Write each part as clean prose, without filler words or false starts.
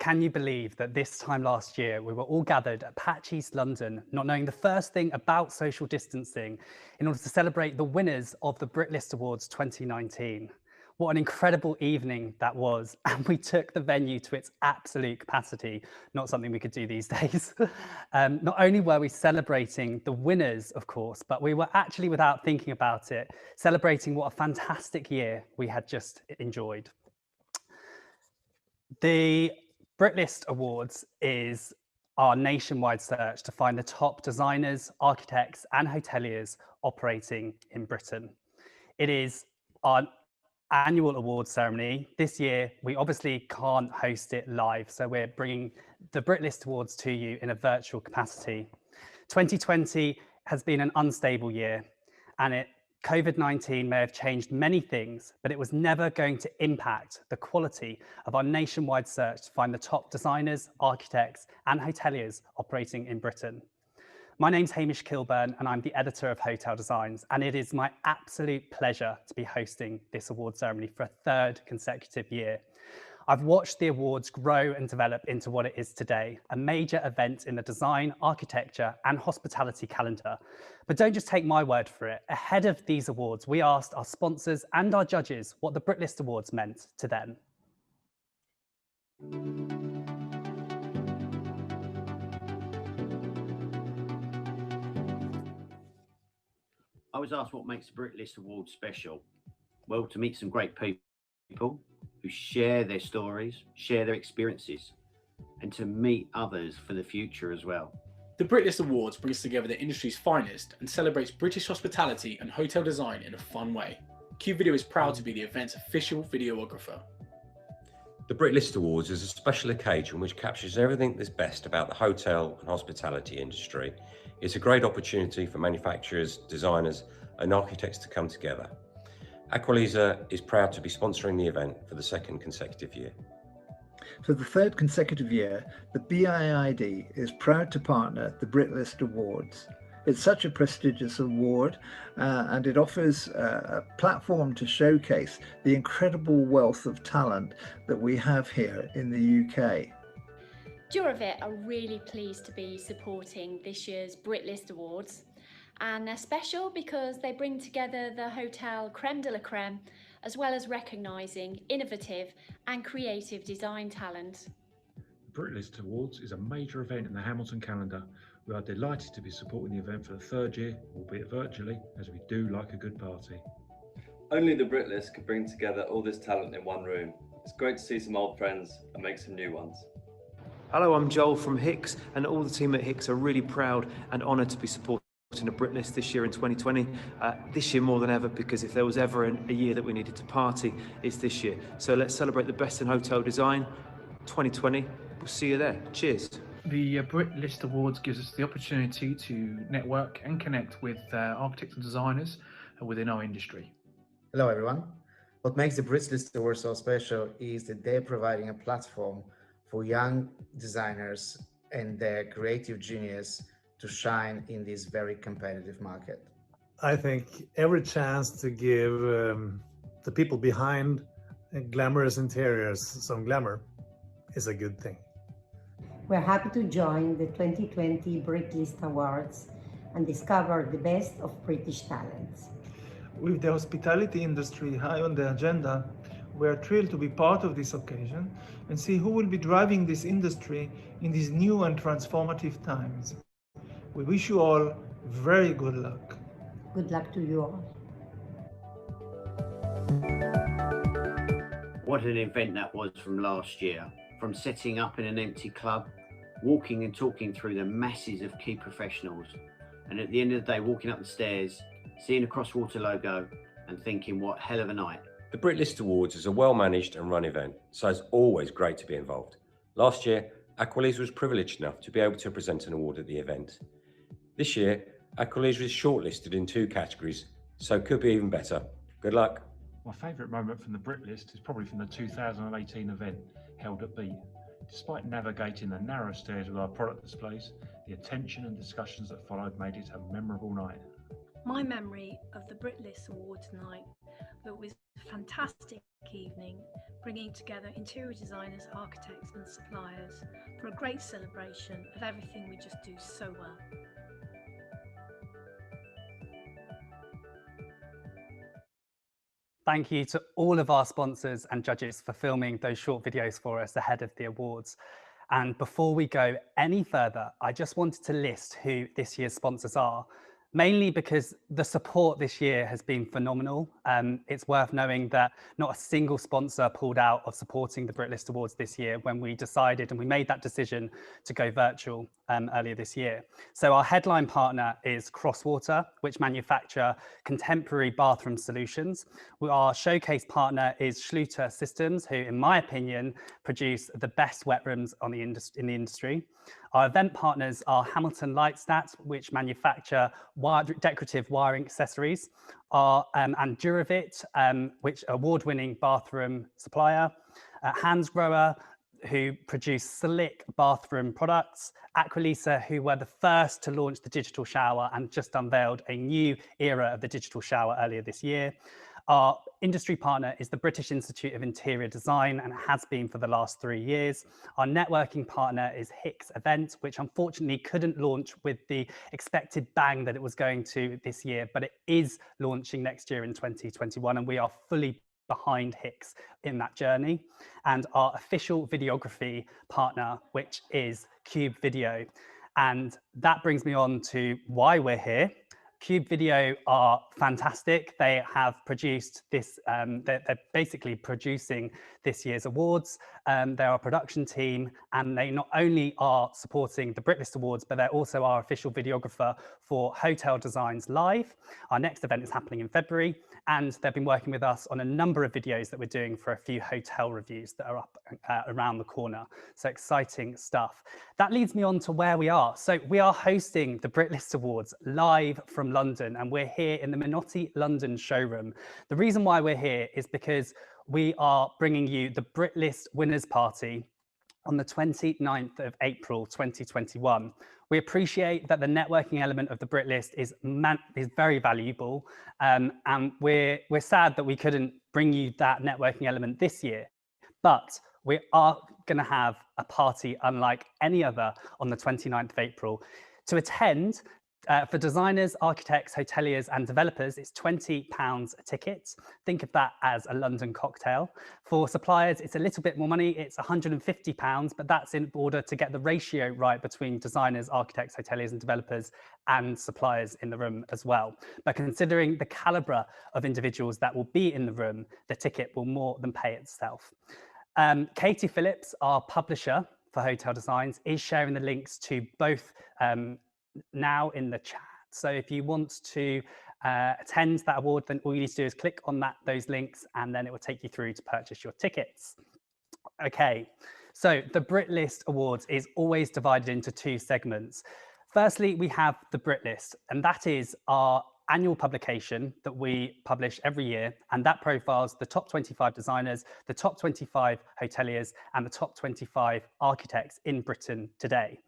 can you believe that this time last year we were all gathered at Patch East London, not knowing the first thing about social distancing, in order to celebrate the winners of the Brit List Awards 2019. What an incredible evening that was, and we took the venue to its absolute capacity, not something we could do these days. Not only were we celebrating the winners, of course, but we were actually, without thinking about it, celebrating what a fantastic year we had just enjoyed. The Brit List Awards is our nationwide search to find the top designers, architects, and hoteliers operating in Britain. It is our annual awards ceremony. This year, we obviously can't host it live, so we're bringing the Brit List Awards to you in a virtual capacity. 2020 has been an unstable year, and COVID-19 may have changed many things, but it was never going to impact the quality of our nationwide search to find the top designers, architects, and hoteliers operating in Britain. My name's Hamish Kilburn, and I'm the editor of Hotel Designs, and it is my absolute pleasure to be hosting this award ceremony for a third consecutive year. I've watched the awards grow and develop into what it is today, a major event in the design, architecture, and hospitality calendar. But don't just take my word for it. Ahead of these awards, we asked our sponsors and our judges what the Brit List Awards meant to them. I was asked what makes the Brit List Awards special. Well, to meet some great people who share their stories, share their experiences, and to meet others for the future as well. The Brit List Awards brings together the industry's finest and celebrates British hospitality and hotel design in a fun way. Q Video is proud to be the event's official videographer. The Brit List Awards is a special occasion which captures everything that's best about the hotel and hospitality industry. It's a great opportunity for manufacturers, designers, and architects to come together. Hoteliers is proud to be sponsoring the event for the second consecutive year. For the third consecutive year, the BIID is proud to partner the Brit List Awards. It's such a prestigious award and it offers a platform to showcase the incredible wealth of talent that we have here in the UK. Duravit are really pleased to be supporting this year's Brit List Awards, and they're special because they bring together the hotel creme de la creme, as well as recognising innovative and creative design talent. Brit List Awards is a major event in the Hamilton calendar. We are delighted to be supporting the event for the third year, albeit virtually, as we do like a good party. Only the Brit List could bring together all this talent in one room. It's great to see some old friends and make some new ones. Hello, I'm Joel from Hicks, and all the team at Hicks are really proud and honoured to be supporting the Brit List this year in 2020. This year more than ever, because if there was ever a year that we needed to party, it's this year. So let's celebrate the best in hotel design 2020. We'll see you there. Cheers. The Brit List Awards gives us the opportunity to network and connect with architects and designers within our industry. Hello everyone. What makes the Brit List Awards so special is that they're providing a platform for young designers and their creative genius to shine in this very competitive market. I think every chance to give the people behind glamorous interiors some glamour is a good thing. We're happy to join the 2020 Brit List Awards and discover the best of British talents. With the hospitality industry high on the agenda, we are thrilled to be part of this occasion and see who will be driving this industry in these new and transformative times. We wish you all very good luck. Good luck to you all. What an event that was from last year. From setting up in an empty club, walking and talking through the masses of key professionals, and at the end of the day walking up the stairs, seeing a Crosswater logo and thinking what hell of a night. The Brit List Awards is a well-managed and run event, so it's always great to be involved. Last year, Hoteliers was privileged enough to be able to present an award at the event. This year, Hoteliers is shortlisted in 2 categories, so it could be even better. Good luck. My favourite moment from the Brit List is probably from the 2018 event held at Beat. Despite navigating the narrow stairs with our product displays, the attention and discussions that followed made it a memorable night. My memory of the Brit List Awards night It was a fantastic evening, bringing together interior designers, architects and suppliers for a great celebration of everything we just do so well. Thank you to all of our sponsors and judges for filming those short videos for us ahead of the awards. And before we go any further, I just wanted to list who this year's sponsors are, mainly because the support this year has been phenomenal. It's worth knowing that not a single sponsor pulled out of supporting the Brit List Awards this year when we decided and we made that decision to go virtual earlier this year. So our headline partner is Crosswater, which manufacture contemporary bathroom solutions. Our showcase partner is Schluter Systems, who, in my opinion, produce the best wet rooms in the industry. Our event partners are Hamilton Lightstat, which manufacture decorative wiring accessories, and Duravit, which award-winning bathroom supplier, Hansgrohe, who produce slick bathroom products, Aqualisa, who were the first to launch the digital shower and just unveiled a new era of the digital shower earlier this year. Our industry partner is the British Institute of Interior Design and has been for the last 3 years. Our networking partner is Hicks Event, which unfortunately couldn't launch with the expected bang that it was going to this year, but it is launching next year in 2021, and we are fully behind Hicks in that journey. And our official videography partner, which is Cube Video. And that brings me on to why we're here. Cube Video are fantastic. They have produced this, they're basically producing this year's awards. They're our production team, and they not only are supporting the Brit List Awards, but they're also our official videographer for Hotel Designs Live. Our next event is happening in February, and they've been working with us on a number of videos that we're doing for a few hotel reviews that are up around the corner. So exciting stuff. That leads me on to where we are. So we are hosting the Brit List Awards live from London, and we're here in the Minotti London showroom. The reason why we're here is because we are bringing you the Brit List Winners Party on the 29th of April 2021. We appreciate that the networking element of the Brit List is very valuable, and we're sad that we couldn't bring you that networking element this year, but we are going to have a party unlike any other on the 29th of April. To attend, for designers, architects, hoteliers and developers, it's £20 a ticket. Think of that as a London cocktail. For suppliers, it's a little bit more money. It's £150, but that's in order to get the ratio right between designers, architects, hoteliers and developers and suppliers in the room as well. But considering the calibre of individuals that will be in the room, the ticket will more than pay itself. Katie Phillips, our publisher for Hotel Designs, is sharing the links to both now in the chat. So if you want to attend that award, then all you need to do is click on those links, and then it will take you through to purchase your tickets. Okay, so the Brit List Awards is always divided into 2 segments. Firstly, we have the Brit List, and that is our annual publication that we publish every year, and that profiles the top 25 designers, the top 25 hoteliers, and the top 25 architects in Britain today.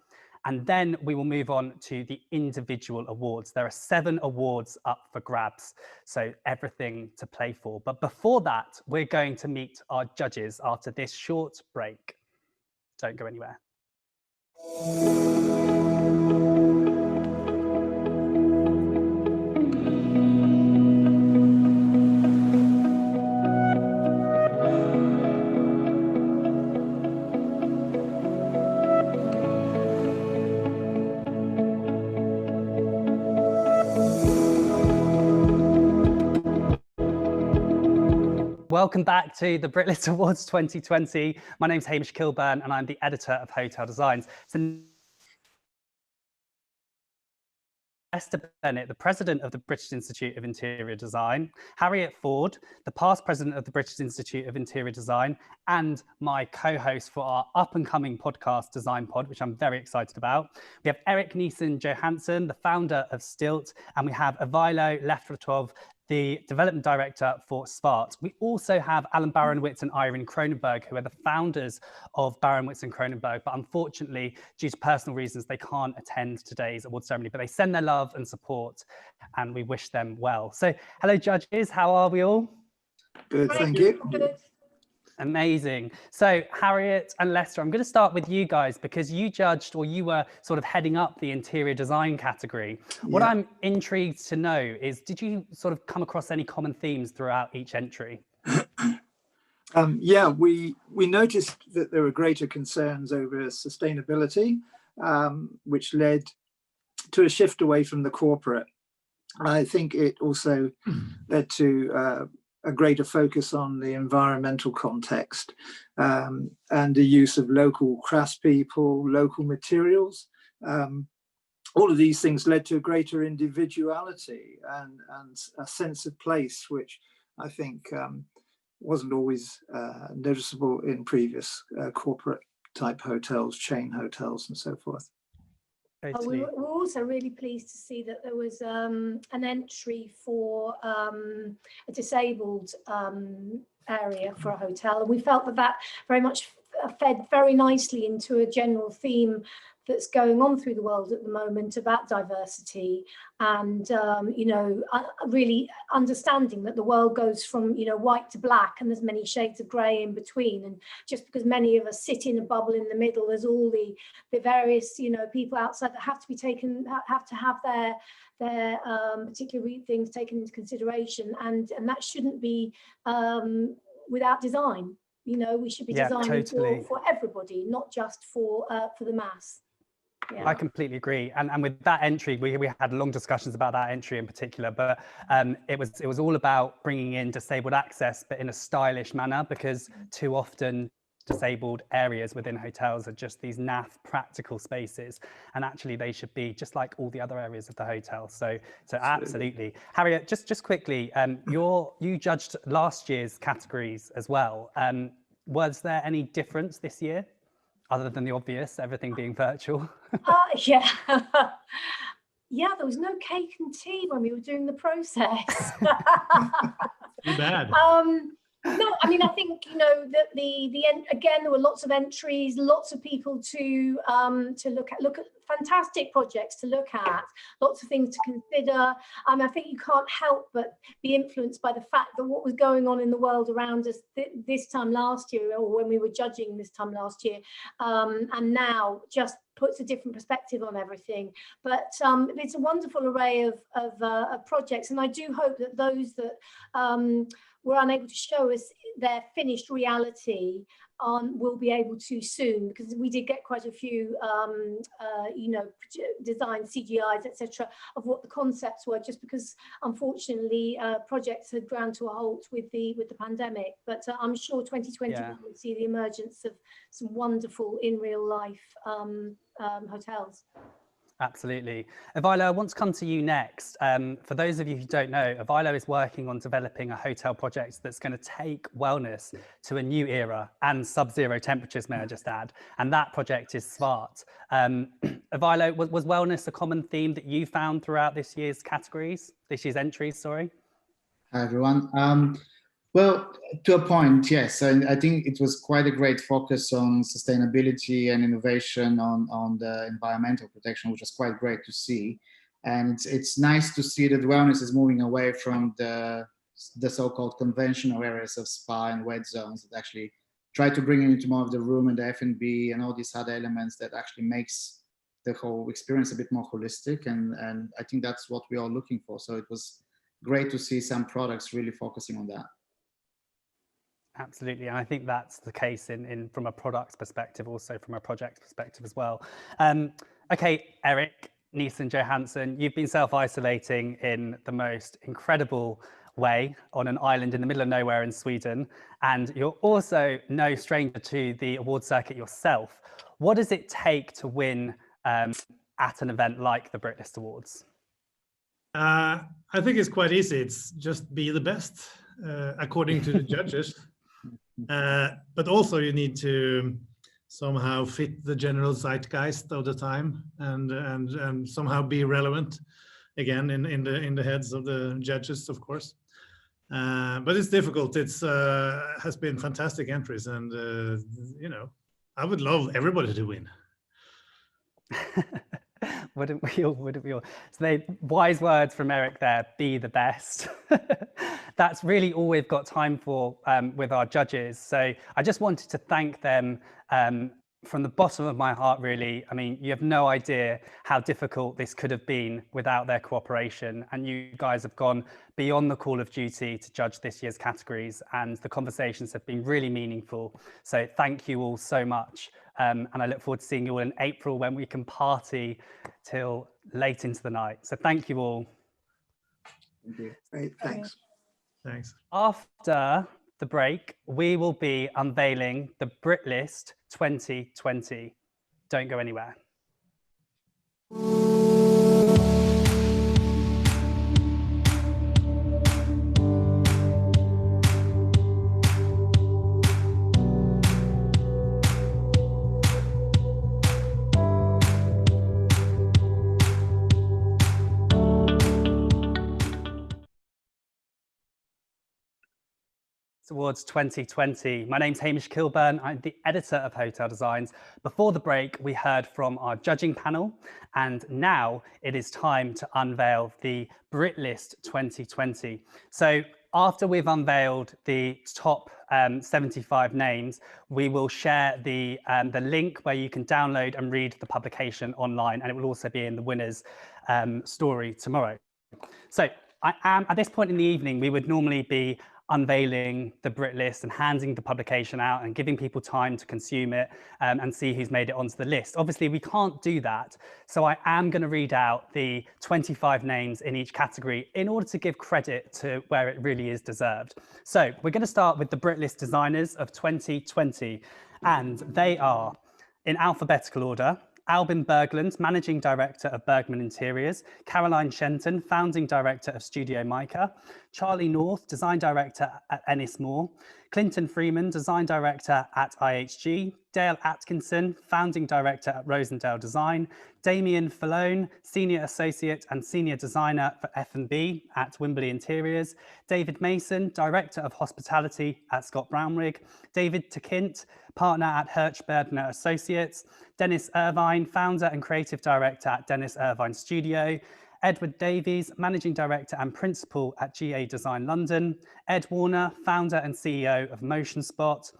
And then we will move on to the individual awards. There are 7 awards up for grabs, so everything to play for. But before that, we're going to meet our judges after this short break. Don't go anywhere. Welcome back to the Brit List Awards 2020. My name's Hamish Kilburn and I'm the editor of Hotel Designs. So Esther Bennett, the president of the British Institute of Interior Design, Harriet Ford, the past president of the British Institute of Interior Design, and my co-host for our up-and-coming podcast, Design Pod, which I'm very excited about. We have Eric Neeson Johansson, the founder of Stilt, and we have Ivilo Lefratov, the development director for Svart. We also have Alan Baranwitz and Irene Cronenberg, who are the founders of Baranwitz and Cronenberg, but unfortunately, due to personal reasons, they can't attend today's award ceremony, but they send their love and support, and we wish them well. So, hello judges, how are we all? Good, thank you. Amazing. So Harriet and Lester, I'm going to start with you guys because you judged, or you were sort of heading up the interior design category. What Yeah. I'm intrigued to know is, did you sort of come across any common themes throughout each entry? Yeah, we noticed that there were greater concerns over sustainability, which led to a shift away from the corporate. I think it also led to a greater focus on the environmental context and the use of local craftspeople, local materials. All of these things led to a greater individuality and a sense of place, which I think wasn't always noticeable in previous corporate type hotels, chain hotels and so forth. We were also really pleased to see that there was an entry for a disabled area for a hotel, and we felt that very much fed very nicely into a general theme that's going on through the world at the moment about diversity and really understanding that the world goes from white to black, and there's many shades of grey in between, and just because many of us sit in a bubble in the middle, there's all the various people outside that have to have their particular things taken into consideration, and that shouldn't be without design. We should be designing for everybody, not just for the mass. Yeah. I completely agree, and with that entry, we had long discussions about that entry in particular, but it was all about bringing in disabled access, but in a stylish manner, because too often disabled areas within hotels are just these naff practical spaces, and actually they should be just like all the other areas of the hotel. So absolutely. Harriet, just quickly, you judged last year's categories as well. Was there any difference this year, other than the obvious, everything being virtual? Yeah. Yeah, there was no cake and tea when we were doing the process. Too bad. No, I mean, I think that again, there were lots of entries, lots of people to look at fantastic projects to look at, lots of things to consider. I think you can't help but be influenced by the fact that what was going on in the world around us this time last year, or when we were judging this time last year, and now just puts a different perspective on everything. But it's a wonderful array of projects, and I do hope that those that were unable to show us their finished reality will be able to soon, because we did get quite a few design CGIs, etc., of what the concepts were, just because unfortunately projects had ground to a halt with the pandemic. But I'm sure 2021 will see the emergence of some wonderful in real life hotels. Absolutely. Avilo, I want to come to you next. For those of you who don't know, Avilo is working on developing a hotel project that's going to take wellness to a new era, and sub-zero temperatures, may I just add. And that project is Svart. Avilo, was wellness a common theme that you found throughout this year's entries, sorry? Hi, everyone. Well, to a point, yes. I think it was quite a great focus on sustainability and innovation on the environmental protection, which was quite great to see. And it's nice to see that wellness is moving away from the so-called conventional areas of spa and wet zones that actually try to bring it into more of the room and the F&B and all these other elements that actually makes the whole experience a bit more holistic. And I think that's what we're all looking for. So it was great to see some products really focusing on that. Absolutely, and I think that's the case from a product perspective, also from a project perspective as well. Okay, Eric Nielsen-Johansson, you've been self-isolating in the most incredible way on an island in the middle of nowhere in Sweden, and you're also no stranger to the award circuit yourself. What does it take to win at an event like the Brit List Awards? I think it's quite easy. It's just be the best, according to the judges. But also you need to somehow fit the general zeitgeist of the time and somehow be relevant again in the heads of the judges, of course. But it's difficult. It's has been fantastic entries, and I would love everybody to win. Wouldn't we all? Wouldn't we all? So wise words from Eric there, be the best. That's really all we've got time for with our judges. So I just wanted to thank them from the bottom of my heart, really. I mean, you have no idea how difficult this could have been without their cooperation. And you guys have gone beyond the call of duty to judge this year's categories. And the conversations have been really meaningful. So thank you all so much. And I look forward to seeing you all in April when we can party till late into the night. So thank you all. Thank you. Great, thanks. Thanks. After the break, we will be unveiling the Brit List 2020. Don't go anywhere. Awards 2020. My name's Hamish Kilburn. I'm the editor of Hotel Designs. Before the break, we heard from our judging panel, and now it is time to unveil the Brit List 2020. So after we've unveiled the top 75 names, we will share the link where you can download and read the publication online, and it will also be in the winner's story tomorrow. So at this point in the evening, we would normally be unveiling the Brit List and handing the publication out and giving people time to consume it and see who's made it onto the list. Obviously, we can't do that. So I am going to read out the 25 names in each category in order to give credit to where it really is deserved. So we're going to start with the Brit List designers of 2020, and they are, in alphabetical order, Albin Berglund, Managing Director of Bergman Interiors, Caroline Shenton, Founding Director of Studio Mica, Charlie North, Design Director at Ennismore, Clinton Freeman, Design Director at IHG, Dale Atkinson, Founding Director at Rosendale Design, Damien Falone, Senior Associate and Senior Designer for F&B at Wimberley Interiors, David Mason, Director of Hospitality at Scott Brownrigg, David Takint, Partner at Hirsch Berdner Associates, Dennis Irvine, Founder and Creative Director at Dennis Irvine Studio, Edward Davies, Managing Director and Principal at GA Design London, Ed Warner, Founder and CEO of Motion Spot,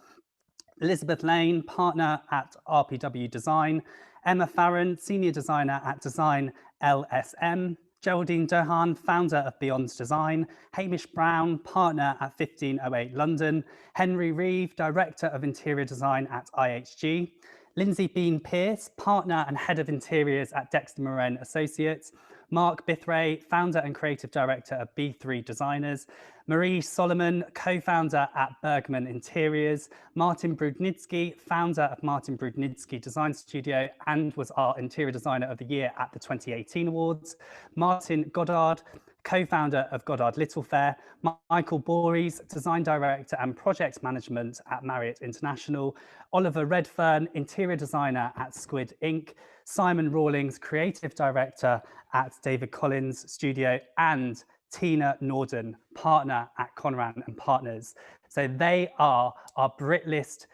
Elizabeth Lane, Partner at RPW Design, Emma Farron, Senior Designer at Design LSM, Geraldine Dohan, Founder of Beyond Design, Hamish Brown, Partner at 1508 London, Henry Reeve, Director of Interior Design at IHG, Lindsay Bean Pierce, Partner and Head of Interiors at Dexter Moran Associates, Mark Bithray, Founder and Creative Director of B3 Designers, Marie Solomon, Co-Founder at Bergman Interiors, Martin Brudnitsky, Founder of Martin Brudnitsky Design Studio and was our Interior Designer of the Year at the 2018 Awards, Martin Goddard, Co-Founder of Goddard Littlefair, Michael Bories, Design Director and Project Management at Marriott International, Oliver Redfern, Interior Designer at Squid Inc., Simon Rawlings, Creative Director at David Collins Studio, and Tina Norden, Partner at Conran and Partners. So they are our Brit List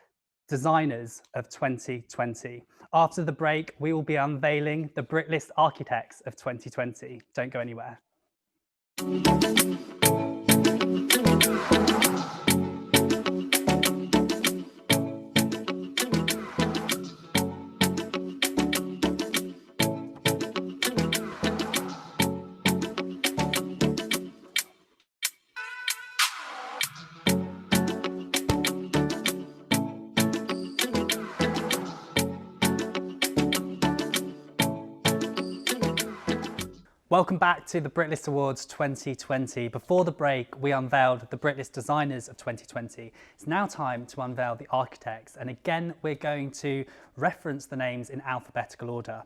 designers of 2020. After the break, we will be unveiling the Brit List architects of 2020. Don't go anywhere. Welcome back to the Brit List Awards 2020. Before the break, we unveiled the Brit List designers of 2020. It's now time to unveil the architects. And again, we're going to reference the names in alphabetical order.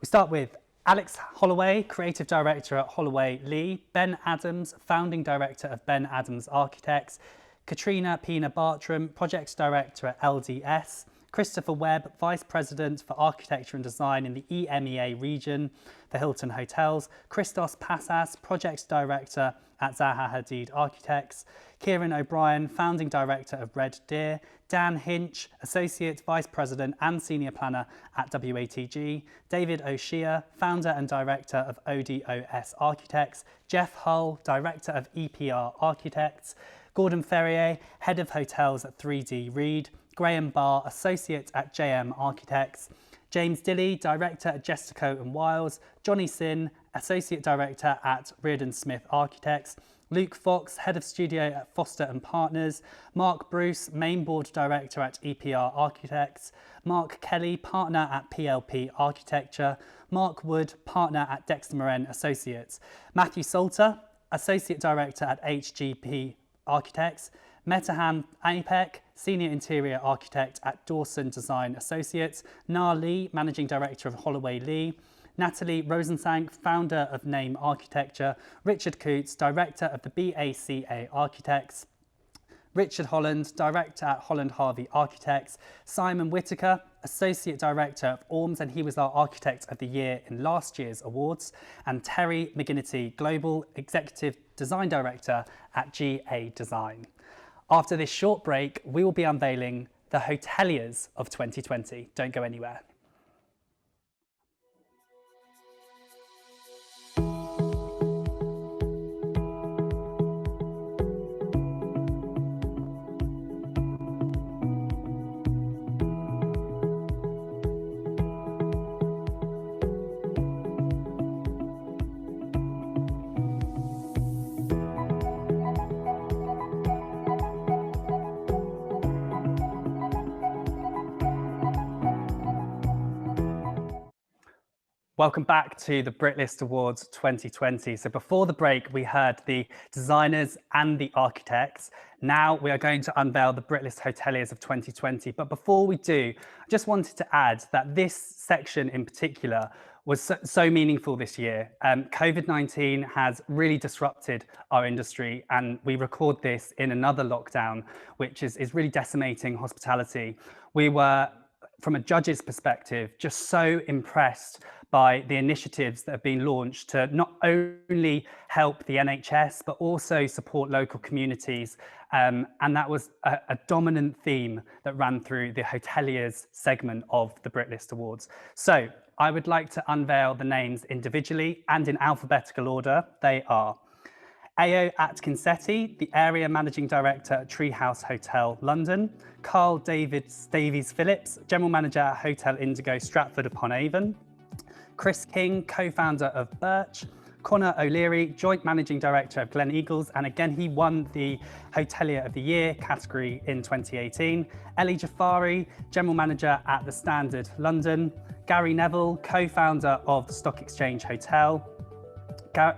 We start with Alex Holloway, Creative Director at Holloway Lee, Ben Adams, Founding Director of Ben Adams Architects, Katrina Pina Bartram, Project Director at LDS, Christopher Webb, Vice President for Architecture and Design in the EMEA region for Hilton Hotels, Christos Passas, Project Director at Zaha Hadid Architects, Kieran O'Brien, Founding Director of Red Deer, Dan Hinch, Associate Vice President and Senior Planner at WATG, David O'Shea, Founder and Director of ODOS Architects, Jeff Hull, Director of EPR Architects, Gordon Ferrier, Head of Hotels at 3D Reed, Graham Barr, Associate at JM Architects, James Dilley, Director at Jessico and Wiles, Johnny Sin, Associate Director at Reardon Smith Architects, Luke Fox, Head of Studio at Foster and Partners, Mark Bruce, Main Board Director at EPR Architects, Mark Kelly, Partner at PLP Architecture, Mark Wood, Partner at Dexter Moran Associates, Matthew Salter, Associate Director at HGP Architects, Metahan Apec, Senior Interior Architect at Dawson Design Associates, Na Lee, Managing Director of Holloway Lee, Natalie Rosensank, Founder of Name Architecture, Richard Coots, Director of the BACA Architects, Richard Holland, Director at Holland Harvey Architects, Simon Whitaker, Associate Director of Orms, and he was our Architect of the Year in last year's awards, and Terry McGinnity, Global Executive Design Director at GA Design. After this short break, we will be unveiling the Hoteliers of 2020. Don't go anywhere. Welcome back to the Brit List Awards 2020. So before the break, we heard the designers and the architects. Now we are going to unveil the Brit List Hoteliers of 2020. But before we do, I just wanted to add that this section in particular was so meaningful this year. COVID-19 has really disrupted our industry, and we record this in another lockdown, which is really decimating hospitality. We were, from a judge's perspective, just so impressed by the initiatives that have been launched to not only help the NHS, but also support local communities. And that was a dominant theme that ran through the Hoteliers segment of the Brit List Awards. So I would like to unveil the names individually and in alphabetical order. They are Ao Atkinsetti, the Area Managing Director at Treehouse Hotel, London. Carl Davies Phillips, General Manager at Hotel Indigo, Stratford upon Avon. Chris King, co-founder of Birch. Connor O'Leary, Joint Managing Director of Glen Eagles, and again he won the Hotelier of the Year category in 2018. Ellie Jafari, General Manager at The Standard, London. Gary Neville, co-founder of the Stock Exchange Hotel.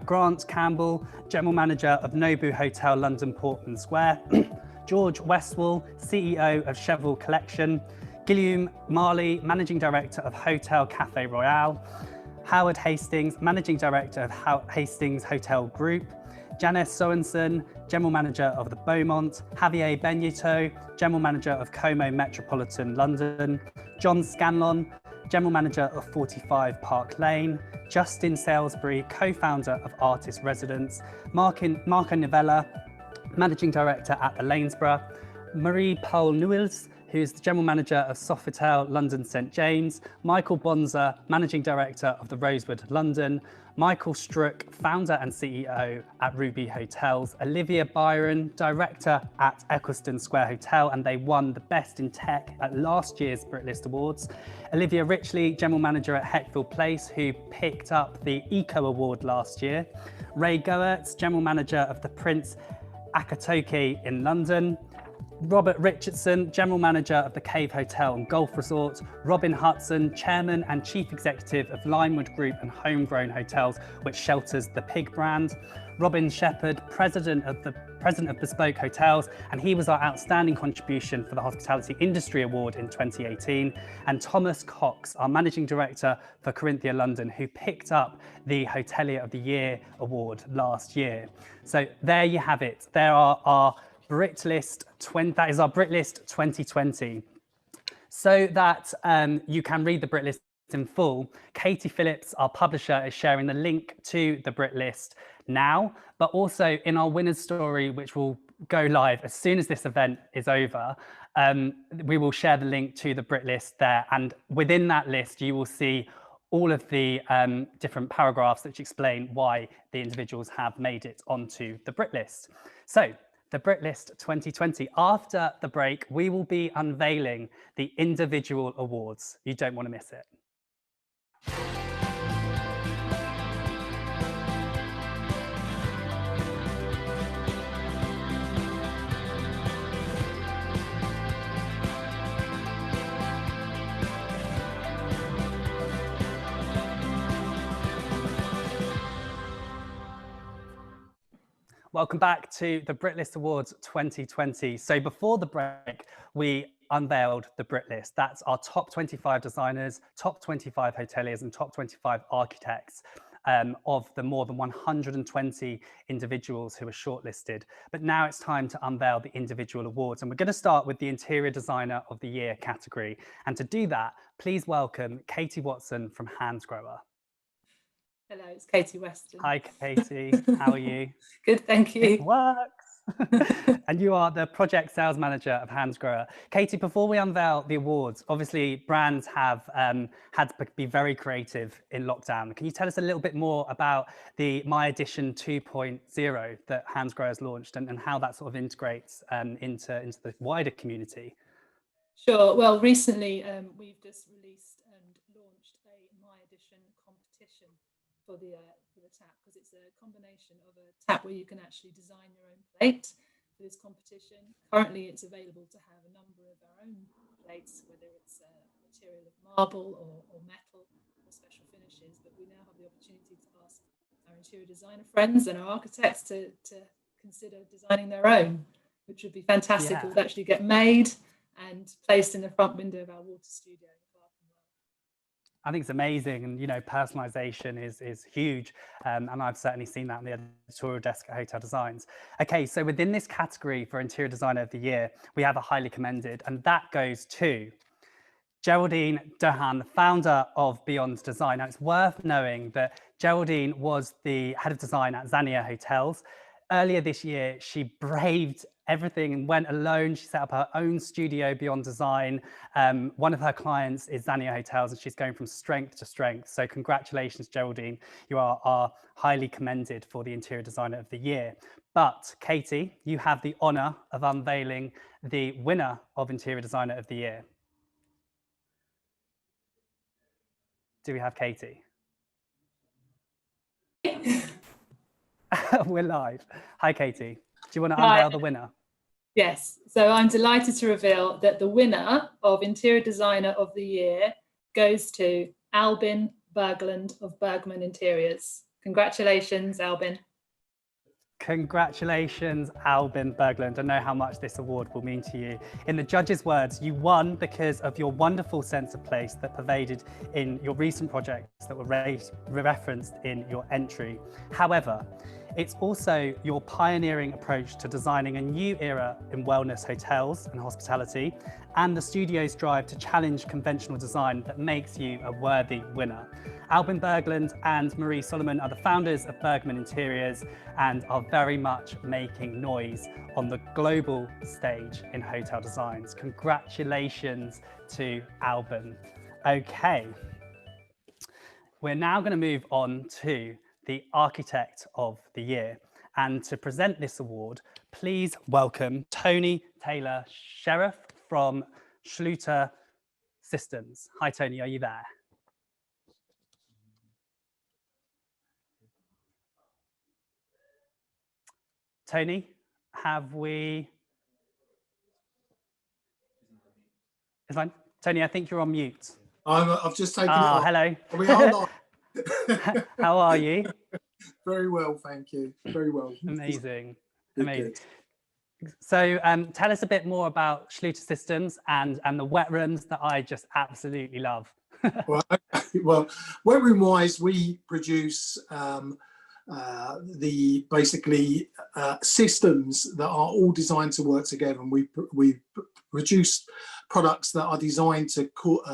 Grant Campbell, General Manager of Nobu Hotel, London Portman Square. George Westwall, CEO of Cheval Collection. Guillaume Marley, Managing Director of Hotel Café Royale. Howard Hastings, Managing Director of Hastings Hotel Group. Janice Sorensen, General Manager of the Beaumont. Javier Benito, General Manager of Como Metropolitan London. John Scanlon, General Manager of 45 Park Lane. Justin Salisbury, co-founder of Artist Residence. Marco Novella, Managing Director at the Lanesborough. Marie-Paul Newells, who's the General Manager of Sofitel London St James. Michael Bonza, Managing Director of the Rosewood London. Michael Struck, Founder and CEO at Ruby Hotels. Olivia Byron, Director at Eccleston Square Hotel, and they won the Best in Tech at last year's Brit List Awards. Olivia Richley, General Manager at Heckfield Place, who picked up the Eco Award last year. Ray Goertz, General Manager of the Prince Akatoke in London. Robert Richardson, General Manager of the Cave Hotel and Golf Resort. Robin Hudson, Chairman and Chief Executive of Limewood Group and Homegrown Hotels, which shelters the Pig brand. Robin Shepherd, President of Bespoke Hotels, and he was our outstanding contribution for the Hospitality Industry Award in 2018. And Thomas Cox, our Managing Director for Corinthia London, who picked up the Hotelier of the Year award last year. So there you have it. There are our Brit List 20, that is our Brit List 2020. So that you can read the Brit List in full, Katie Phillips, our publisher, is sharing the link to the Brit List now, but also in our winners story, which will go live as soon as this event is over. We will share the link to the Brit List there, and within that list you will see all of the different paragraphs which explain why the individuals have made it onto the Brit List. So the Brit List 2020. After the break, we will be unveiling the individual awards. You don't want to miss it. Welcome back to the Brit List Awards 2020. So before the break, we unveiled the Brit List. That's our top 25 designers, top 25 hoteliers, and top 25 architects of the more than 120 individuals who were shortlisted. But now it's time to unveil the individual awards. And we're going to start with the Interior Designer of the Year category. And to do that, please welcome Katie Watson from Hansgrohe. Hello, it's Katie Weston. Hi, Katie. How are you? Good, thank you. It works. And you are the project sales manager of Hansgrohe. Katie, before we unveil the awards, obviously brands have had to be very creative in lockdown. Can you tell us a little bit more about the My Edition 2.0 that Hansgrohe has launched and how that sort of integrates into the wider community? Sure. Well, recently we've just released and launched a My Edition competition for the tap, because it's a combination of a tap where you can actually design your own plate for this competition. Currently it's available to have a number of our own plates, whether it's a material of marble or metal or special finishes, but we now have the opportunity to ask our interior designer friends and our architects to consider designing their own, which would be fantastic. It would actually get made and placed in the front window of our water studio. I think it's amazing, and personalization is huge, and I've certainly seen that on the editorial desk at Hotel Designs. Okay, so within this category for Interior Designer of the Year, we have a highly commended, and that goes to Geraldine Dehan, the founder of Beyond Design. Now, it's worth knowing that Geraldine was the head of design at Zania Hotels. Earlier this year, she braved everything and went alone. She set up her own studio, Beyond Design. One of her clients is Zania Hotels, and she's going from strength to strength. So congratulations, Geraldine. You are highly commended for the Interior Designer of the Year. But Katie, you have the honor of unveiling the winner of Interior Designer of the Year. Do we have Katie? We're live. Hi, Katie. Do you want to unveil the winner? Yes. So I'm delighted to reveal that the winner of Interior Designer of the Year goes to Albin Berglund of Bergman Interiors. Congratulations, Albin. Congratulations, Albin Berglund. I know how much this award will mean to you. In the judges' words, you won because of your wonderful sense of place that pervaded in your recent projects that were referenced in your entry. However, it's also your pioneering approach to designing a new era in wellness, hotels and hospitality, and the studio's drive to challenge conventional design that makes you a worthy winner. Albin Berglund and Marie Solomon are the founders of Bergman Interiors and are very much making noise on the global stage in hotel designs. Congratulations to Albin. Okay, we're now going to move on to the Architect of the Year. And to present this award, please welcome Tony Taylor Sheriff from Schluter Systems. Hi, Tony, are you there? Tony, have we? Is fine. Tony, I think you're on mute. I've just taken it off. Hello. We are live. How are you? Very well, thank you. Very well. Amazing. Good, Amazing. good. So tell us a bit more about Schluter Systems and the wet rooms that I just absolutely love. Well, wet room wise, we produce the basically systems that are all designed to work together, and we produce products that are designed to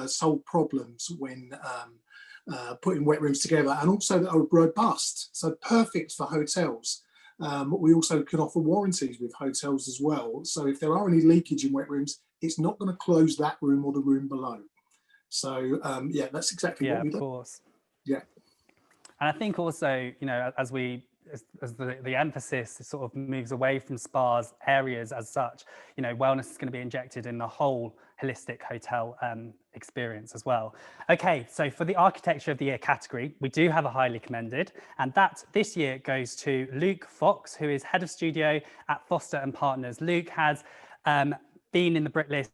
solve problems when putting wet rooms together, and also that are robust, so perfect for hotels. We also can offer warranties with hotels as well, so if there are any leakage in wet rooms, it's not going to close that room or the room below. So yeah, that's exactly what we do. Of course. Yeah. And I think also, you know, as the emphasis sort of moves away from spas areas as such, you know, wellness is going to be injected in the whole holistic hotel experience as well. Okay, so for the Architecture of the Year category, we do have a highly commended, and that this year goes to Luke Fox, who is Head of Studio at Foster and Partners. Luke has been in the Brit List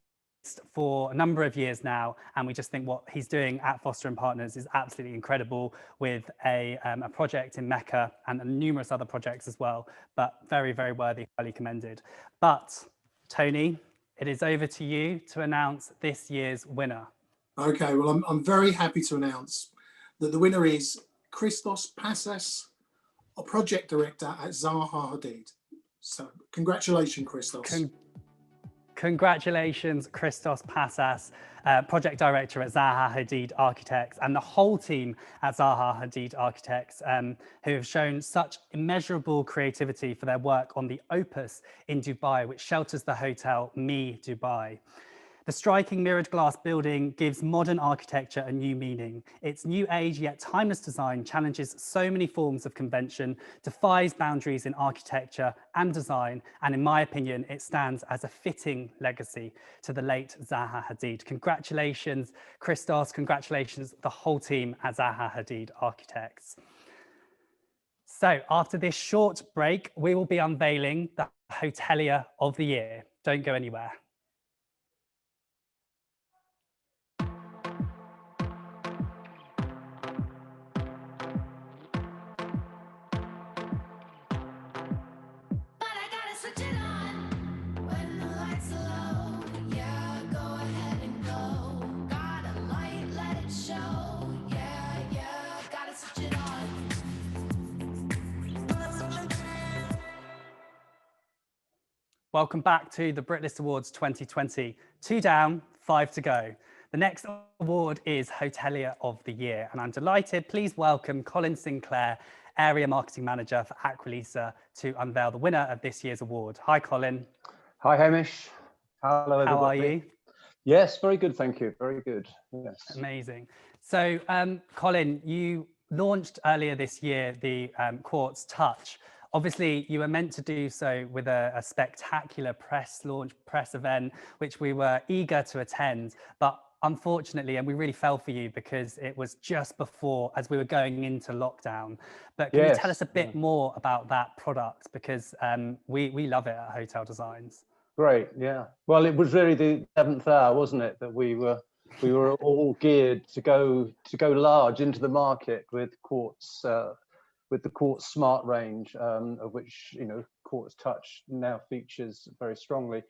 for a number of years now, and we just think what he's doing at Foster and Partners is absolutely incredible, with a project in Mecca and numerous other projects as well, but very, very worthy, highly commended. But Tony, it is over to you to announce this year's winner. Okay, well, I'm very happy to announce that the winner is Christos Passas, a project director at Zaha Hadid. So congratulations, Christos. Congratulations, Christos Passas, project director at Zaha Hadid Architects, and the whole team at Zaha Hadid Architects, who have shown such immeasurable creativity for their work on the Opus in Dubai, which shelters the hotel Me Dubai. The striking mirrored glass building gives modern architecture a new meaning. Its new age yet timeless design challenges so many forms of convention, defies boundaries in architecture and design, and in my opinion, it stands as a fitting legacy to the late Zaha Hadid. Congratulations, Christos, congratulations the whole team at Zaha Hadid Architects. So after this short break, we will be unveiling the Hotelier of the Year. Don't go anywhere. Welcome back to the Brit List Awards 2020. 2 down, 5 to go. The next award is Hotelier of the Year, and I'm delighted. Please welcome Colin Sinclair, Area Marketing Manager for Aqualisa, to unveil the winner of this year's award. Hi, Colin. Hi, Hamish. Hello, everybody. How are you? Yes, very good, thank you. Very good. Yes. Amazing. So, Colin, you launched earlier this year the Quartz Touch. Obviously, you were meant to do so with a spectacular press event, which we were eager to attend, but unfortunately, and we really fell for you because it was just before, as we were going into lockdown. But can you tell us a bit more about that product? Because we love it at Hotel Designs. Great, yeah. Well, it was really the 7th hour, wasn't it, that we were all geared to go large into the market with Quartz. With the Quartz Smart range, of which Quartz Touch now features very strongly.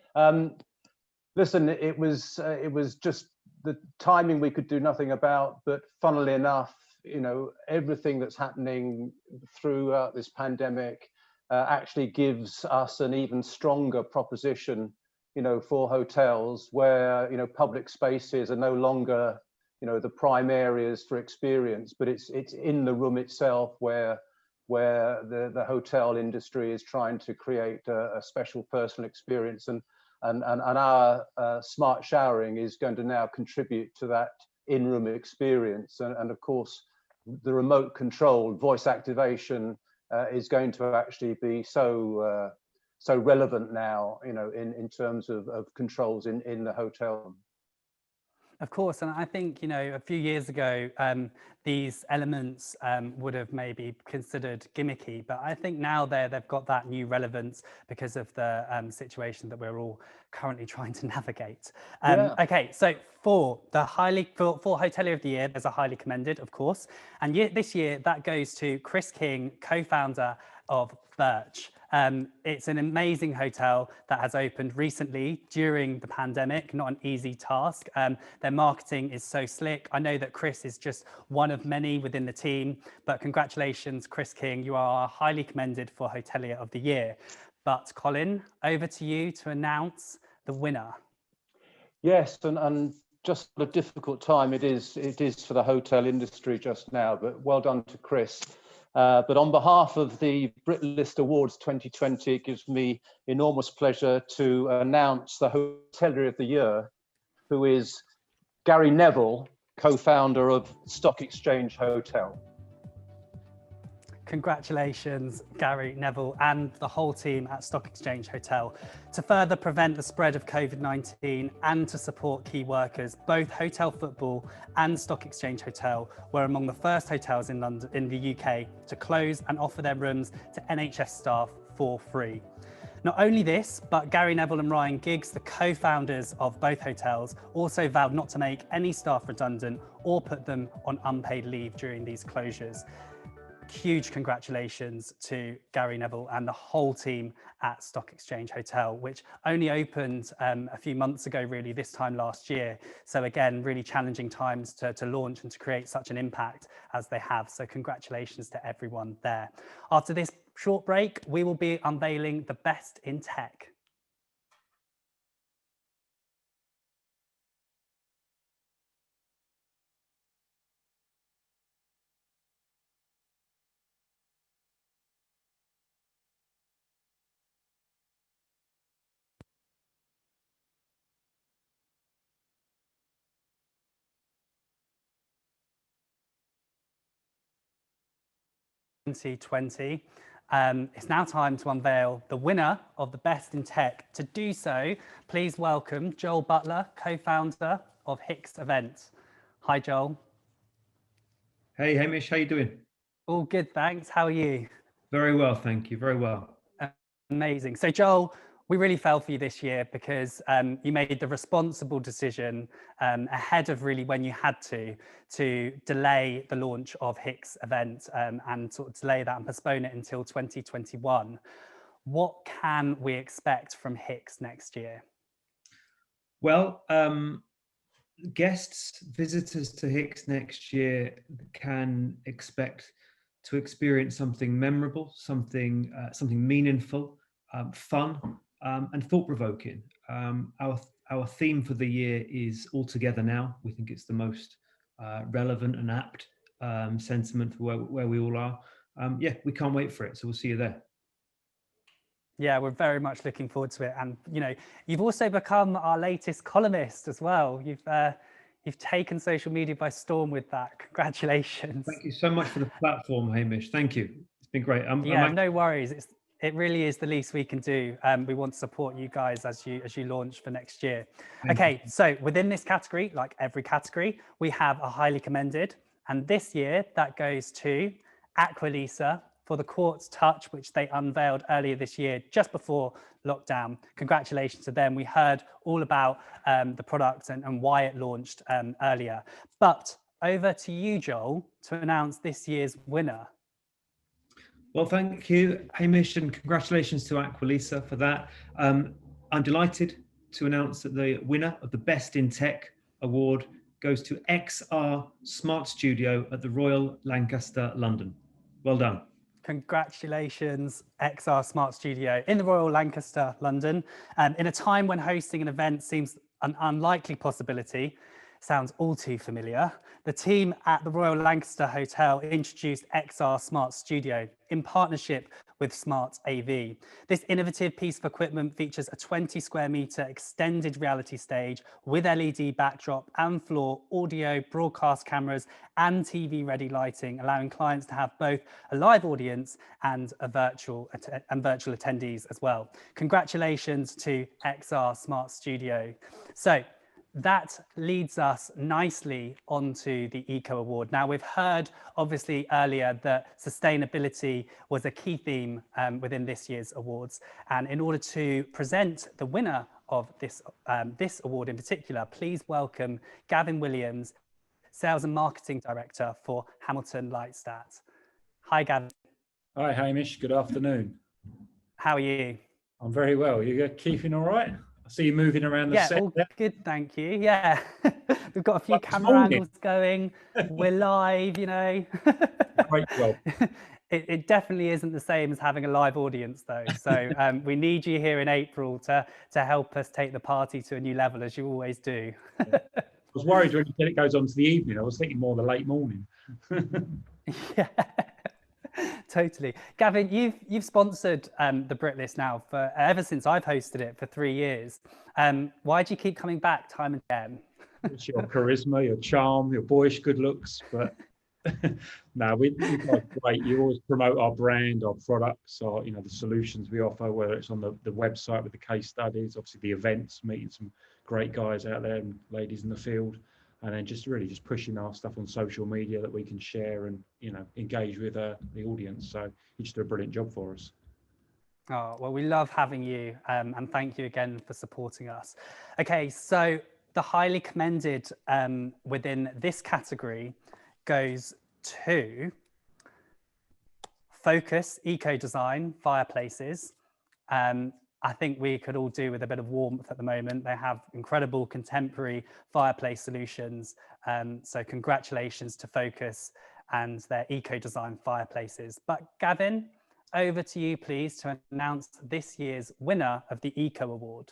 Listen, it was just the timing we could do nothing about, but funnily enough, everything that's happening throughout this pandemic actually gives us an even stronger proposition, for hotels where public spaces are no longer the prime areas for experience, but it's in the room itself where the hotel industry is trying to create a special personal experience, and our smart showering is going to now contribute to that in-room experience, and of course the remote control voice activation is going to actually be so relevant now, in terms of controls in the hotel. Of course, and I think, a few years ago, these elements would have maybe considered gimmicky, but I think now they've got that new relevance because of the situation that we're all currently trying to navigate. Okay, so for Hotelier of the Year, there's a highly commended, of course, and this year that goes to Chris King, co-founder of Birch. It's an amazing hotel that has opened recently during the pandemic, not an easy task. Their marketing is so slick. I know that Chris is just one of many within the team, but congratulations, Chris King. You are highly commended for Hotelier of the Year. But Colin, over to you to announce the winner. Yes, and just a difficult time it is for the hotel industry just now, but well done to Chris. But on behalf of the Brit List Awards 2020, it gives me enormous pleasure to announce the Hotelier of the Year, who is Gary Neville, co-founder of Stock Exchange Hotel. Congratulations, Gary Neville and the whole team at Stock Exchange Hotel. To further prevent the spread of COVID-19 and to support key workers, both Hotel Football and Stock Exchange Hotel were among the first hotels in London, in the UK, to close and offer their rooms to NHS staff for free. Not only this, but Gary Neville and Ryan Giggs, the co-founders of both hotels, also vowed not to make any staff redundant or put them on unpaid leave during these closures. Huge congratulations to Gary Neville and the whole team at Stock Exchange Hotel, which only opened a few months ago, really, this time last year. So again, really challenging times to launch and to create such an impact as they have. So congratulations to everyone there. After this short break, we will be unveiling the best in tech. It's now time to unveil the winner of the Best in Tech. To do so, please welcome Joel Butler, co-founder of Hicks Events. Hi, Joel. Hey, Hamish, how you doing? All good, thanks. How are you? Very well, thank you. Very well. Amazing. So, Joel, we really fell for you this year because you made the responsible decision ahead of really when you had to delay the launch of Hicks Event and sort of delay that and postpone it until 2021. What can we expect from Hicks next year? Well, guests, visitors to Hicks next year can expect to experience something memorable, something meaningful, fun, and thought-provoking. Our theme for the year is All Together Now. We think it's the most relevant and apt sentiment for where we all are. Yeah, we can't wait for it. So we'll see you there. Yeah, we're very much looking forward to it. And, you know, you've also become our latest columnist as well. You've taken social media by storm with that. Congratulations. Thank you so much for the platform, Hamish. Thank you. It's been great. Yeah, no worries. It really is the least we can do. We want to support you guys as you launch for next year. Okay, so within this category, like every category, we have a highly commended. And this year that goes to Aqualisa for the Quartz Touch, which they unveiled earlier this year, just before lockdown. Congratulations to them. We heard all about the product and why it launched earlier. But over to you, Joel, to announce this year's winner. Well, thank you, Hamish, and congratulations to Aqualisa for that. I'm delighted to announce that the winner of the Best in Tech award goes to XR Smart Studio at the Royal Lancaster, London. Well done. Congratulations, XR Smart Studio in the Royal Lancaster, London. In a time when hosting an event seems an unlikely possibility, sounds all too familiar, the team at the Royal Lancaster Hotel introduced XR Smart Studio in partnership with Smart AV. This innovative piece of equipment features a 20 square meter extended reality stage with LED backdrop and floor, audio, broadcast cameras and TV ready lighting, allowing clients to have both a live audience and virtual attendees as well. Congratulations to XR Smart Studio. So that leads us nicely onto the Eco Award. Now, we've heard obviously earlier that sustainability was a key theme within this year's awards. And in order to present the winner of this award in particular, please welcome Gavin Williams, Sales and Marketing Director for Hamilton Lightstart. Hi, Gavin. Hi, Hamish. Good afternoon. How are you? I'm very well. You keeping all right? I see you moving around the Yeah, set all there. good, thank you. Yeah, we've got a few Well, this camera morning. angles going. We're live, you know. Great job. It definitely isn't the same as having a live audience, though. So we need you here in April to help us take the party to a new level, as you always do. I was worried when you said it goes on to the evening. I was thinking more the late morning. Yeah, totally. Gavin, you've sponsored the Brit List now for ever since I've hosted it for 3 years. Why do you keep coming back time and again? It's your charisma, your charm, your boyish good looks, but no, you guys are great. You always promote our brand, our products, our the solutions we offer, whether it's on the website with the case studies, obviously the events, meeting some great guys out there and ladies in the field, and then just pushing our stuff on social media that we can share and engage with the audience. So you just do a brilliant job for us. Oh, well, we love having you, and thank you again for supporting us. Okay, so the highly commended within this category goes to Focus Eco Design Fireplaces. I think we could all do with a bit of warmth at the moment. They have incredible contemporary fireplace solutions. So congratulations to Focus and their Eco Design Fireplaces. But Gavin, over to you, please, to announce this year's winner of the Eco Award.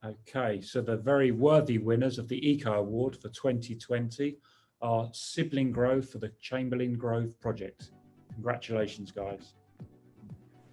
Okay, so the very worthy winners of the Eco Award for 2020 are Sibling Grove for the Chamberlain Grove project. Congratulations, guys.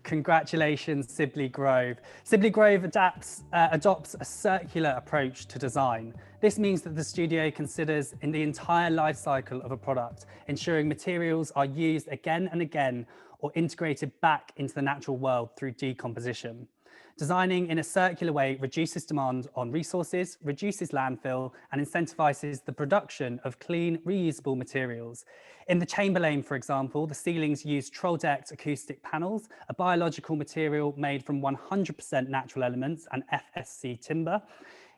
Congratulations, Sibley Grove. Sibley Grove adopts a circular approach to design. This means that the studio considers in the entire life cycle of a product, ensuring materials are used again and again or integrated back into the natural world through decomposition. Designing in a circular way reduces demand on resources, reduces landfill, and incentivizes the production of clean, reusable materials. In the Chamberlain, for example, the ceilings use troll-decked acoustic panels, a biological material made from 100% natural elements and FSC timber.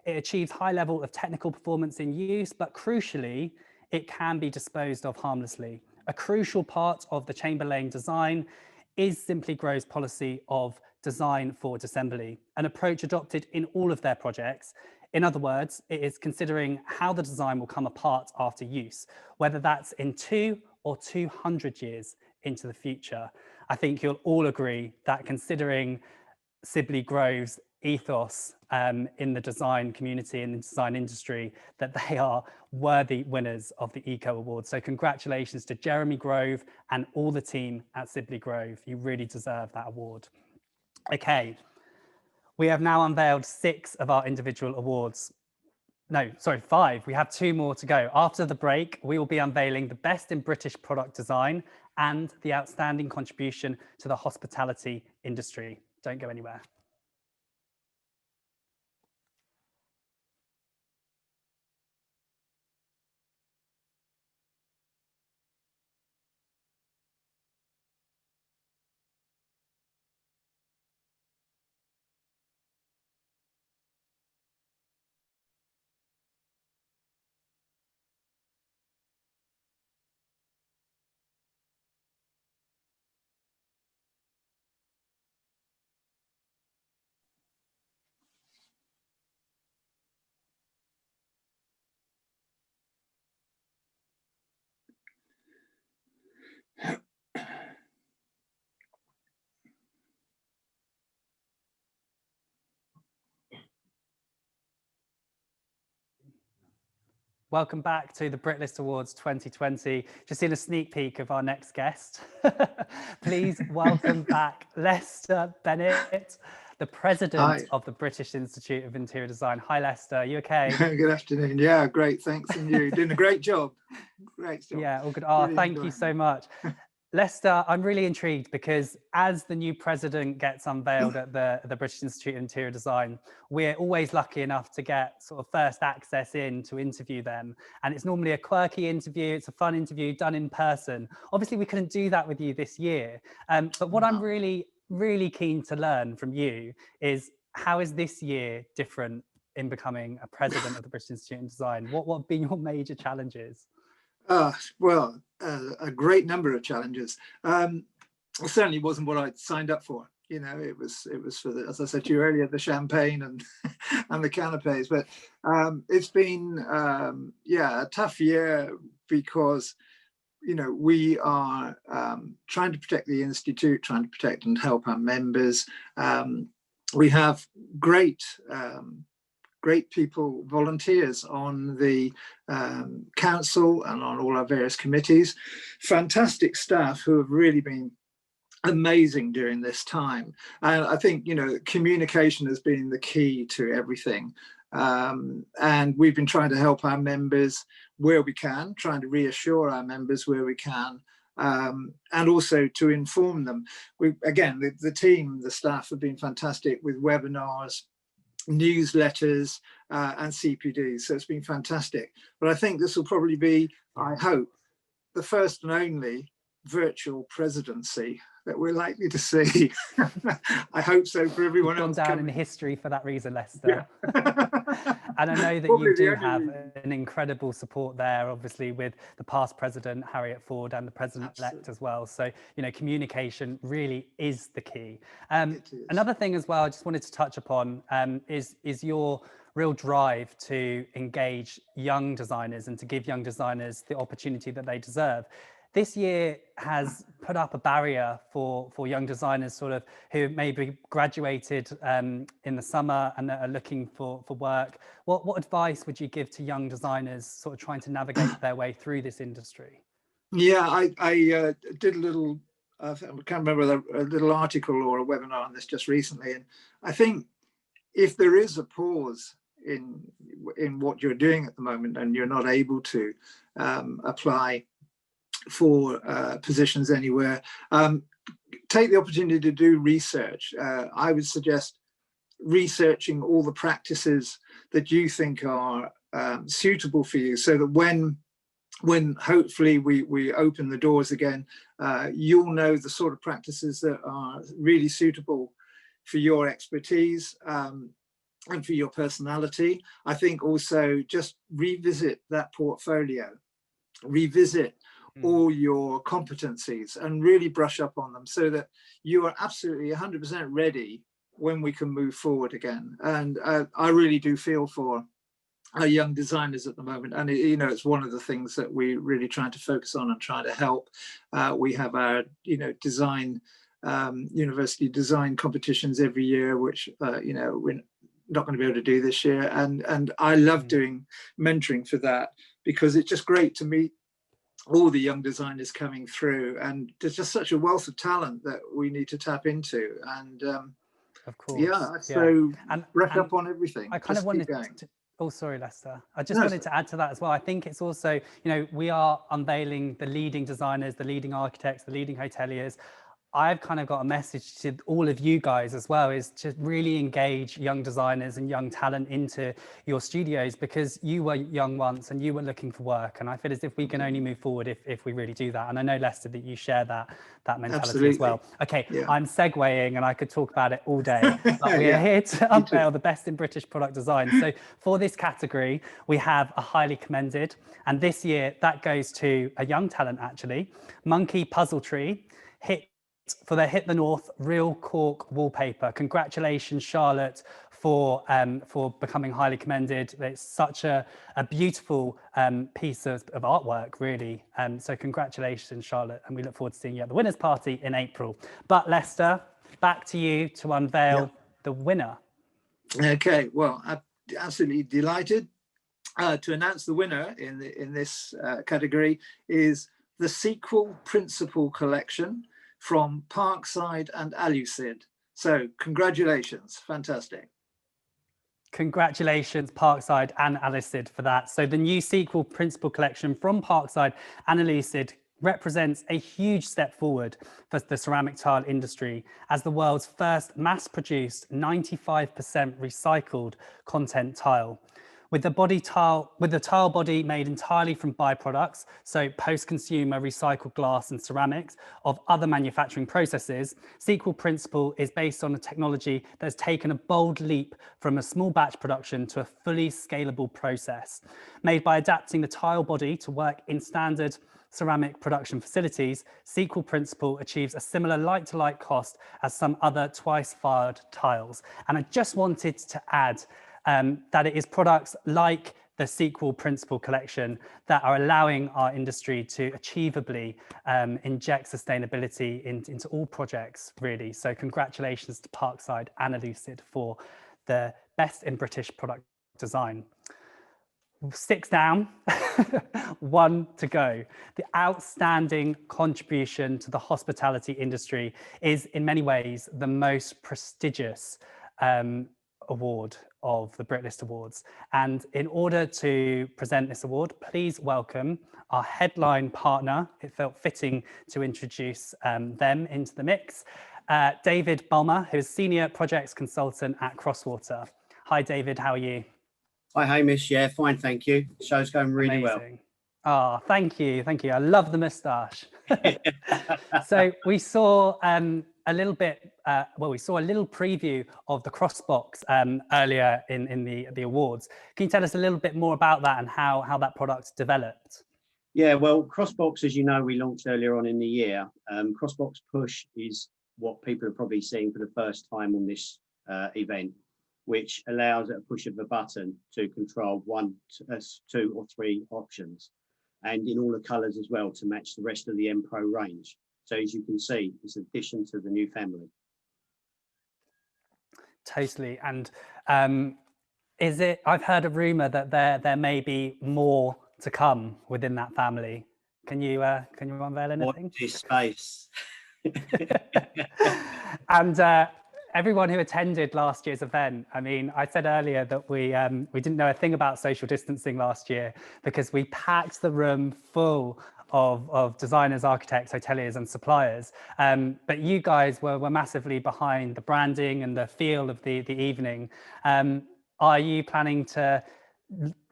It achieves high level of technical performance in use, but crucially, it can be disposed of harmlessly. A crucial part of the Chamberlain design is Simply Grove's policy of design for disassembly, an approach adopted in all of their projects. In other words, it is considering how the design will come apart after use, whether that's in 2 or 200 years into the future. I think you'll all agree that considering Sibley Grove's ethos in the design community and the design industry, that they are worthy winners of the Eco Award. So congratulations to Jeremy Grove and all the team at Sibley Grove. You really deserve that award. Okay, we have now unveiled 6 of our individual awards. No, sorry, 5. We have 2 more to go. After the break, we will be unveiling the best in British product design and the outstanding contribution to the hospitality industry. Don't go anywhere. Welcome back to the Brit List Awards 2020. Just seen a sneak peek of our next guest. Please welcome back Lester Bennett, the president of the British Institute of Interior Design. Hi, Lester. Are you okay? Good afternoon. Yeah, great. Thanks. And you doing a great job. Great job. Yeah, all good. Oh, thank you so much. Lester, I'm really intrigued because as the new president gets unveiled at the British Institute of Interior Design, we're always lucky enough to get sort of first access in to interview them. And it's normally a quirky interview. It's a fun interview done in person. Obviously, we couldn't do that with you this year. But what I'm really keen to learn from you is how is this year different in becoming a president of the British Institute of Design? What have been your major challenges? Well, a great number of challenges. it certainly wasn't what I'd signed up for. You know, it was for the, as I said to you earlier, the champagne and and the canapes. But it's been yeah, a tough year because, you know, we are trying to protect the institute, trying to protect and help our members. We have great great people, volunteers on the council and on all our various committees, fantastic staff who have really been amazing during this time. And I think, you know, communication has been the key to everything. And we've been trying to help our members where we can, trying to reassure our members where we can, and also to inform them. Again, the team, the staff have been fantastic with webinars, newsletters, and CPDs. So it's been fantastic. But I think this will probably be, I hope, the first and only virtual presidency that we're likely to see. I hope so for everyone else. Gone down in history for that reason, Lester. Yeah. And I know that you do have an incredible support there, obviously, with the past president, Harriet Ford, and the president-elect as well. So, you know, communication really is the key. Another thing as well I just wanted to touch upon is your real drive to engage young designers and to give young designers the opportunity that they deserve. This year has put up a barrier for young designers sort of who maybe graduated in the summer and are looking for work. What advice would you give to young designers sort of trying to navigate their way through this industry? Yeah, I did a little, I can't remember, a little article or a webinar on this just recently. And I think if there is a pause in what you're doing at the moment and you're not able to apply for positions anywhere, take the opportunity to do research. I would suggest researching all the practices that you think are suitable for you, so that when hopefully we open the doors again, you'll know the sort of practices that are really suitable for your expertise and for your personality. I think also just revisit that portfolio, revisit all your competencies and really brush up on them so that you are absolutely 100% ready when we can move forward again. And I really do feel for our young designers at the moment. And, you know, it's one of the things that we really trying to focus on and try to help. We have our, you know, design, university design competitions every year, which, you know, we're not going to be able to do this year. And I love doing mentoring for that, because it's just great to meet all the young designers coming through, and there's just such a wealth of talent that we need to tap into. And of course, so brush up on everything. I kind of wanted to, oh, sorry, Lester. I just wanted to add to that as well. I think it's also, you know, we are unveiling the leading designers, the leading architects, the leading hoteliers. I've kind of got a message to all of you guys as well, is to really engage young designers and young talent into your studios, because you were young once and you were looking for work. And I feel as if we can only move forward if we really do that. And I know, Lester, that you share that mentality as well. Okay, I'm segueing and I could talk about it all day, but we are here to unveil the best in British product design. So for this category, we have a highly commended, and this year that goes to a young talent actually, Monkey Puzzle Tree, for their Hit the North Real Cork wallpaper. Congratulations, Charlotte, for becoming highly commended. It's such a beautiful piece of artwork, really. So congratulations, Charlotte, and we look forward to seeing you at the winners' party in April. But Lester, back to you to unveil the winner. Okay, well, I'm absolutely delighted to announce the winner in this category is the Sequel Principal Collection from Parkside and Alucid. So congratulations, fantastic. Congratulations, Parkside and Alucid, for that. So the new Sequel Principal Collection from Parkside and Alucid represents a huge step forward for the ceramic tile industry as the world's first mass-produced 95% recycled content tile. With the tile body made entirely from byproducts, so post-consumer recycled glass and ceramics of other manufacturing processes, Sequel Principle is based on a technology that has taken a bold leap from a small batch production to a fully scalable process. Made by adapting the tile body to work in standard ceramic production facilities, Sequel Principle achieves a similar like-to-like cost as some other twice-fired tiles. And I just wanted to add that it is products like the Sequel Principle collection that are allowing our industry to achievably inject sustainability into all projects, really. So congratulations to Parkside and Elucid for the best in British product design. 6 down, 1 to go. The outstanding contribution to the hospitality industry is in many ways the most prestigious award of the Brit List Awards. And in order to present this award, please welcome our headline partner. It felt fitting to introduce them into the mix. David Bulmer, who is Senior Projects Consultant at Crosswater. Hi, David, how are you? Hi, Hamish. Yeah, fine, thank you. The show's going really Amazing. Oh, thank you. Thank you. I love the moustache. So we saw a little bit, we saw a little preview of the Crossbox earlier in the awards. Can you tell us a little bit more about that and how that product developed? Yeah, well, Crossbox, as you know, we launched earlier on in the year. Crossbox Push is what people are probably seeing for the first time on this event, which allows at a push of a button to control 1, 2 or 3 options, and in all the colours as well to match the rest of the M Pro range. So as you can see, it's an addition to the new family. Totally. And I've heard a rumour that there may be more to come within that family. Can you unveil anything? Watch this space. And everyone who attended last year's event, I mean, I said earlier that we didn't know a thing about social distancing last year because we packed the room full of designers, architects, hoteliers and suppliers. But you guys were massively behind the branding and the feel of the evening. Are you planning to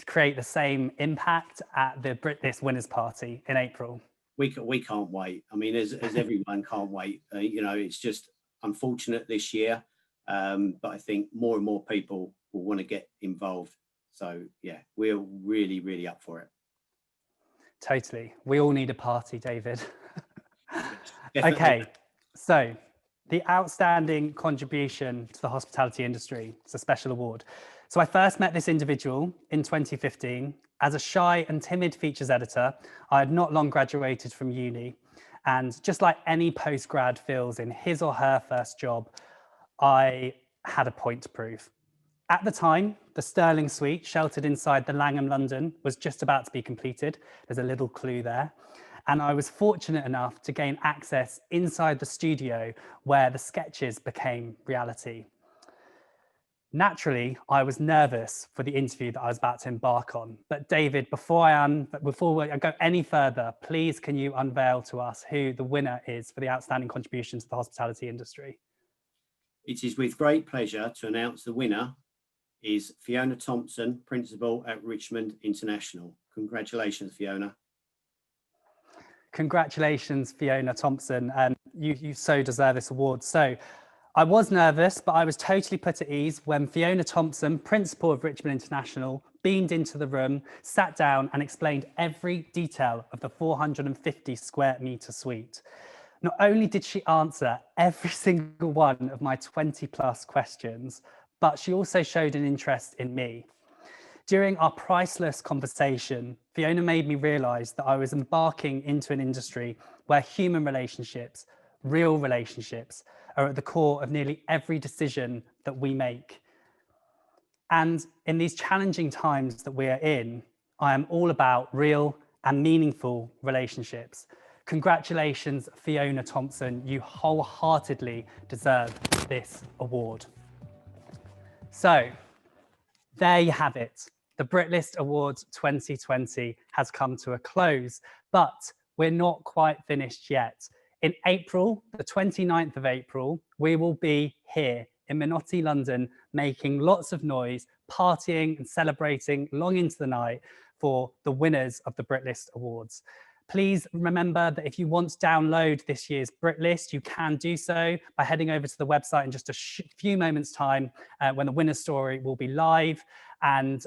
create the same impact at the Britless Winners Party in April? We can't wait. I mean, as everyone can't wait. You know, it's just unfortunate this year, but I think more and more people will want to get involved. So yeah, we're really, really up for it. Totally. We all need a party, David. Okay, so the outstanding contribution to the hospitality industry. It's a special award. So I first met this individual in 2015 as a shy and timid features editor. I had not long graduated from uni. And just like any postgrad feels in his or her first job, I had a point to prove. At the time, the Sterling Suite, sheltered inside the Langham London, was just about to be completed. There's a little clue there. And I was fortunate enough to gain access inside the studio where the sketches became reality. Naturally, I was nervous for the interview that I was about to embark on. But David, before I go any further, please can you unveil to us who the winner is for the outstanding contribution to the hospitality industry? It is with great pleasure to announce the winner is Fiona Thompson, Principal at Richmond International. Congratulations, Fiona. Congratulations, Fiona Thompson. You so deserve this award. So I was nervous, but I was totally put at ease when Fiona Thompson, Principal of Richmond International, beamed into the room, sat down and explained every detail of the 450 square metre suite. Not only did she answer every single one of my 20+ questions, but she also showed an interest in me. During our priceless conversation, Fiona made me realise that I was embarking into an industry where human relationships, real relationships, are at the core of nearly every decision that we make. And in these challenging times that we are in, I am all about real and meaningful relationships. Congratulations, Fiona Thompson. You wholeheartedly deserve this award. So there you have it. The Brit List Awards 2020 has come to a close, but we're not quite finished yet. In April, the 29th of April, we will be here in Minotti, London, making lots of noise, partying and celebrating long into the night for the winners of the Brit List Awards. Please remember that if you want to download this year's Brit List, you can do so by heading over to the website in just a few moments' time when the winner's story will be live. And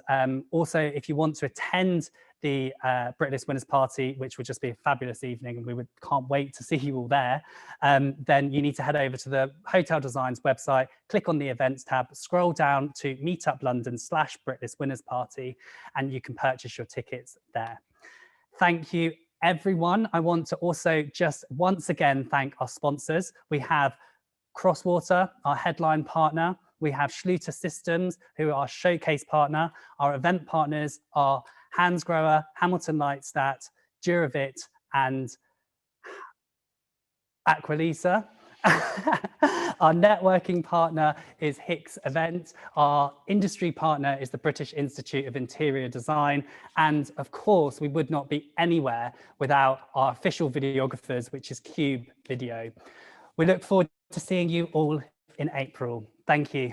also, if you want to attend the Brit List Winners Party, which would just be a fabulous evening, and we can't wait to see you all there, then you need to head over to the Hotel Designs website, click on the events tab, scroll down to Meetup London/Brit List Winners Party, and you can purchase your tickets there. Thank you, everyone. I want to also just once again thank our sponsors. We have Crosswater, our headline partner. We have Schluter Systems, who are our showcase partner. Our event partners are Hansgrohe, Hamilton Lightstadt, Duravit, and Aqualisa. Our networking partner is Hicks Event. Our industry partner is the British Institute of Interior Design. And of course, we would not be anywhere without our official videographers, which is Cube Video. We look forward to seeing you all in April. Thank you.